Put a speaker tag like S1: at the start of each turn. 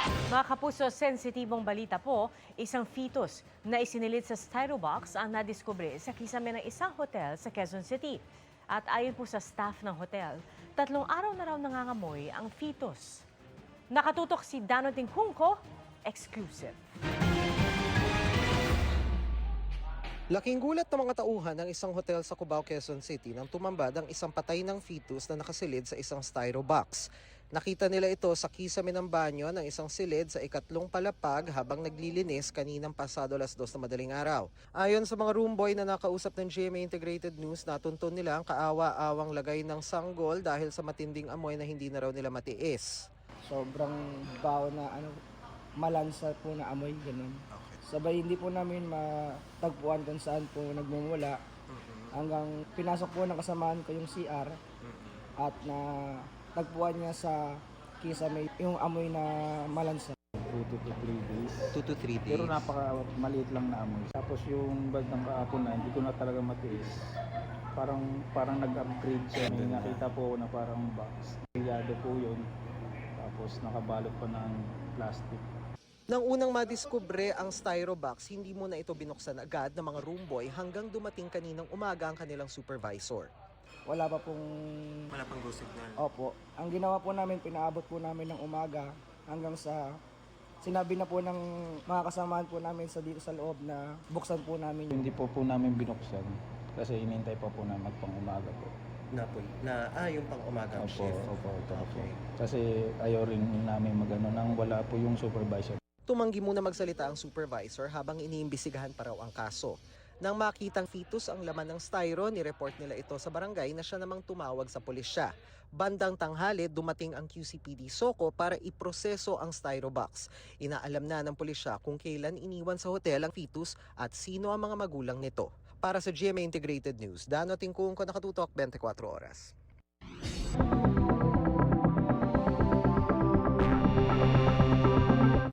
S1: Mga kapuso, sensitibong balita po, isang fetus na isinilid sa styrobox ang nadiskubre sa kisame ng isang hotel sa Quezon City. At ayon po sa staff ng hotel, 3 araw na raw nangangamoy ang fetus. Nakatutok si Danoting Hungko, exclusive.
S2: Laking gulat ng mga tauhan ng isang hotel sa Cubao, Quezon City nang tumambad ang isang patay ng fetus na nakasilid sa isang styrobox. Nakita nila ito sa kisame ng banyo ng isang silid sa ikatlong palapag habang naglilinis kaninang pasado 2:00 na madaling araw. Ayon sa mga room boy na nakausap ng GMA Integrated News, natunton nila ang kaawa-awang lagay ng sanggol dahil sa matinding amoy na hindi na raw nila matiis.
S3: Sobrang baho na malansa po na amoy, ganun. Sabay hindi po namin matagpuan kung saan po nagmumula. Hanggang pinasok po ng kasamaan ko yung CR at na tagpuan niya sa kisame yung amoy na malansa.
S4: 2 to 3 days.
S2: 2 to 3 days.
S4: Pero napaka-maliit lang na amoy. Tapos yung bandang kahapon na hindi ko na talaga matiis. Parang nag-upgrade siya. May nakita po ako na parang box. Piyado po yun. Tapos nakabalot pa ng plastic.
S2: Nang unang madiskubre ang styrobox, hindi muna ito binuksan agad ng mga room boy hanggang dumating kaninang umaga ang kanilang supervisor.
S3: Wala pa pong...
S2: Wala pang go signal.
S3: Opo. Ang ginawa po namin, pinaabot po namin ng umaga hanggang sa... Sinabi na po ng mga kasamaan po namin dito sa loob na buksan po namin.
S4: Hindi po namin binuksan kasi inintay pa po na magpang-umaga po.
S2: Yung pang-umagang
S4: Opo, opo.
S2: Okay.
S4: Kasi ayaw rin namin magano nang wala po yung supervisor.
S2: Tumanggi muna magsalita ang supervisor habang iniimbestigahan pa raw ang kaso. Nang makitang fetus ang laman ng styro, nireport nila ito sa barangay na siya namang tumawag sa pulisya. Bandang tanghali, dumating ang QCPD Soco para iproseso ang styrobox. Inaalam na ng pulisya kung kailan iniwan sa hotel ang fetus at sino ang mga magulang nito. Para sa GMA Integrated News, Dano Tingkung ko, nakatutok 24 oras.